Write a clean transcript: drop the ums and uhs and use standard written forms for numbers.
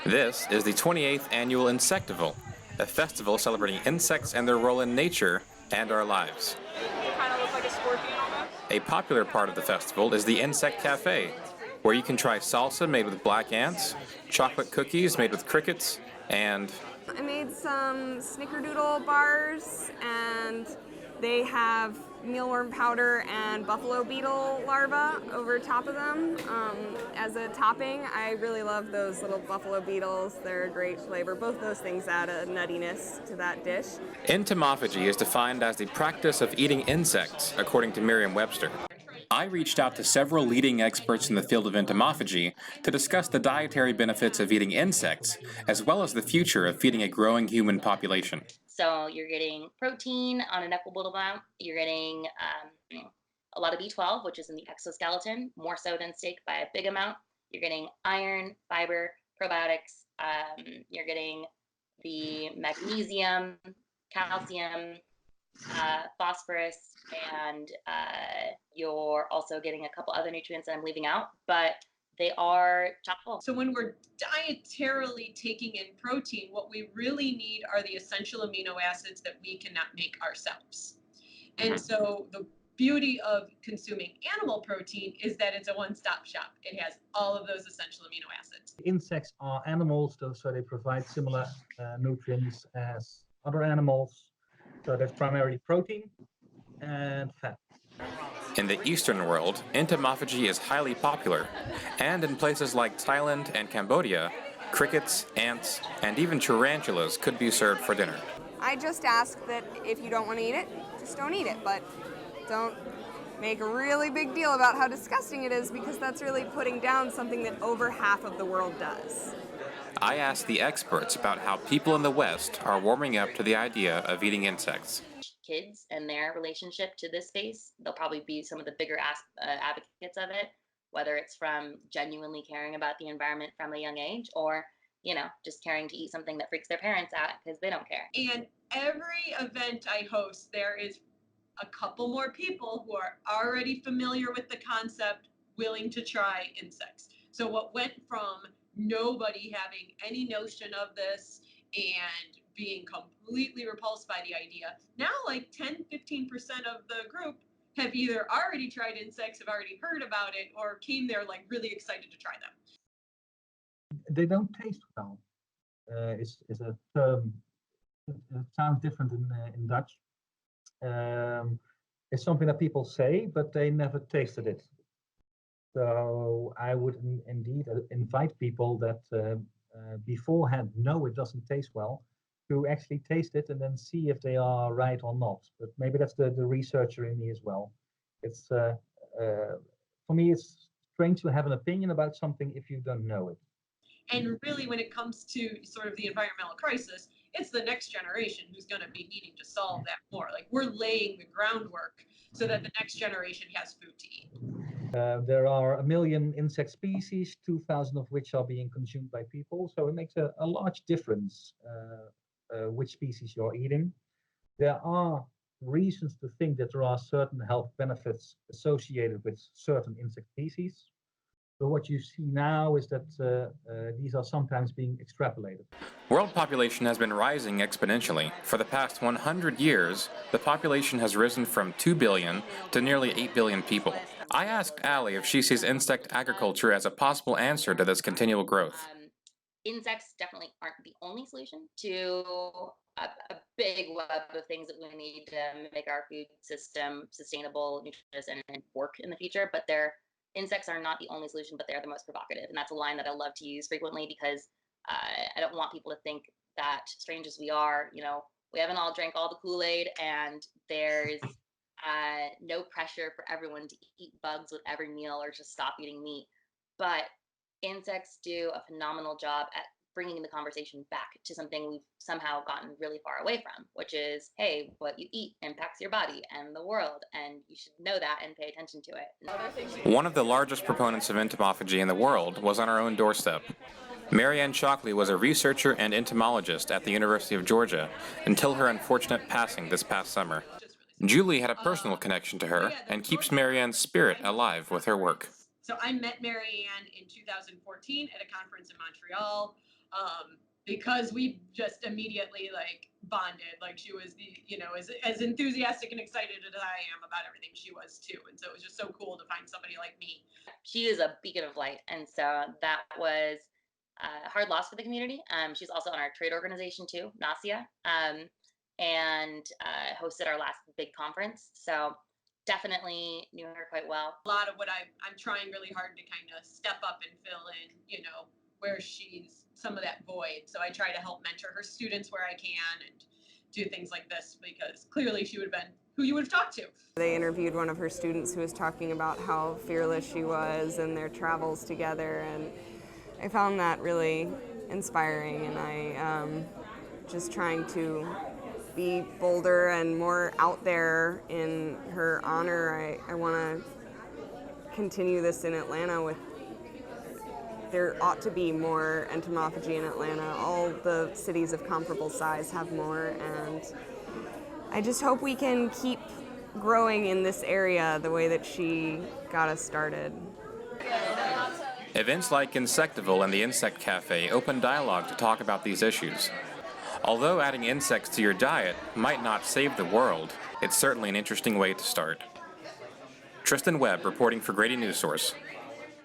This is the 28th Annual Insectival, a festival celebrating insects and their role in nature and our lives. They kind of look like a scorpion almost. A popular part of the festival is the Insect Cafe, where you can try salsa made with black ants, chocolate cookies made with crickets, and I made some snickerdoodle bars, and they have mealworm powder and buffalo beetle larvae over top of them. As a topping, I really love those little buffalo beetles. They're a great flavor. Both those things add a nuttiness to that dish. Entomophagy is defined as the practice of eating insects, according to Merriam-Webster. I reached out to several leading experts in the field of entomophagy to discuss the dietary benefits of eating insects, as well as the future of feeding a growing human population. So you're getting protein on an equitable amount. You're getting a lot of B12, which is in the exoskeleton, more so than steak by a big amount. You're getting iron, fiber, probiotics. You're getting the magnesium, calcium, phosphorus, and you're also getting a couple other nutrients that I'm leaving out, but they are chock full. So when we're dietarily taking in protein, what we really need are the essential amino acids that we cannot make ourselves. And so the beauty of consuming animal protein is that it's a one-stop shop. It has all of those essential amino acids. Insects are animals, so they provide similar nutrients as other animals. So that's primarily protein and fat. In the Eastern world, entomophagy is highly popular, and in places like Thailand and Cambodia, crickets, ants, and even tarantulas could be served for dinner. I just ask that if you don't want to eat it, just don't eat it, but don't make a really big deal about how disgusting it is, because that's really putting down something that over half of the world does. I asked the experts about how people in the West are warming up to the idea of eating insects. Kids and their relationship to this space, they'll probably be some of the bigger advocates of it, whether it's from genuinely caring about the environment from a young age, or just caring to eat something that freaks their parents out because they don't care. And every event I host, there is a couple more people who are already familiar with the concept, willing to try insects. So what went from nobody having any notion of this and being completely repulsed by the idea, now like 10-15% of the group have either already tried insects, have already heard about it, or came there like really excited to try them. They don't taste well. Is a term. It sounds different in Dutch. It's something that people say, but they never tasted it. So I would indeed invite people that beforehand know it doesn't taste well, to actually taste it and then see if they are right or not. But maybe that's the researcher in me as well. It's for me, it's strange to have an opinion about something if you don't know it. And really, when it comes to sort of the environmental crisis, it's the next generation who's going to be needing to solve that more. Like, we're laying the groundwork so that the next generation has food to eat. There are 1 million insect species, 2,000 of which are being consumed by people. So it makes a large difference which species you're eating. There are reasons to think that there are certain health benefits associated with certain insect species. So what you see now is that these are sometimes being extrapolated. World population has been rising exponentially. For the past 100 years, the population has risen from 2 billion to nearly 8 billion people. I asked Allie if she sees insect agriculture as a possible answer to this continual growth. Insects definitely aren't the only solution to a big web of things that we need to make our food system sustainable, nutritious, and work in the future, but insects are not the only solution, but they're the most provocative. And that's a line that I love to use frequently, because I don't want people to think that, strange as we are, we haven't all drank all the Kool-Aid, and there's no pressure for everyone to eat bugs with every meal or just stop eating meat. But insects do a phenomenal job at bringing the conversation back to something we've somehow gotten really far away from, which is, hey, what you eat impacts your body and the world, and you should know that and pay attention to it. One of the largest proponents of entomophagy in the world was on our own doorstep. Marianne Shockley was a researcher and entomologist at the University of Georgia until her unfortunate passing this past summer. Julie had a personal connection to her and keeps Marianne's spirit alive with her work. So I met Mary Ann in 2014 at a conference in Montreal, because we just immediately like bonded. Like she was as enthusiastic and excited as I am about everything she was too. And so it was just so cool to find somebody like me. She is a beacon of light, and so that was a hard loss for the community. She's also on our trade organization too, NASIA, and hosted our last big conference. So definitely knew her quite well. A lot of what I'm trying really hard to kind of step up and fill in, where she's some of that void. So I try to help mentor her students where I can and do things like this, because clearly she would have been who you would have talked to. They interviewed one of her students who was talking about how fearless she was and their travels together, and I found that really inspiring, and I just trying to be bolder and more out there in her honor. I want to continue this in Atlanta. There ought to be more entomophagy in Atlanta. All the cities of comparable size have more, and I just hope we can keep growing in this area the way that she got us started. Events like Insectival and the Insect Cafe open dialogue to talk about these issues. Although adding insects to your diet might not save the world, it's certainly an interesting way to start. Tristan Webb reporting for Grady News Source.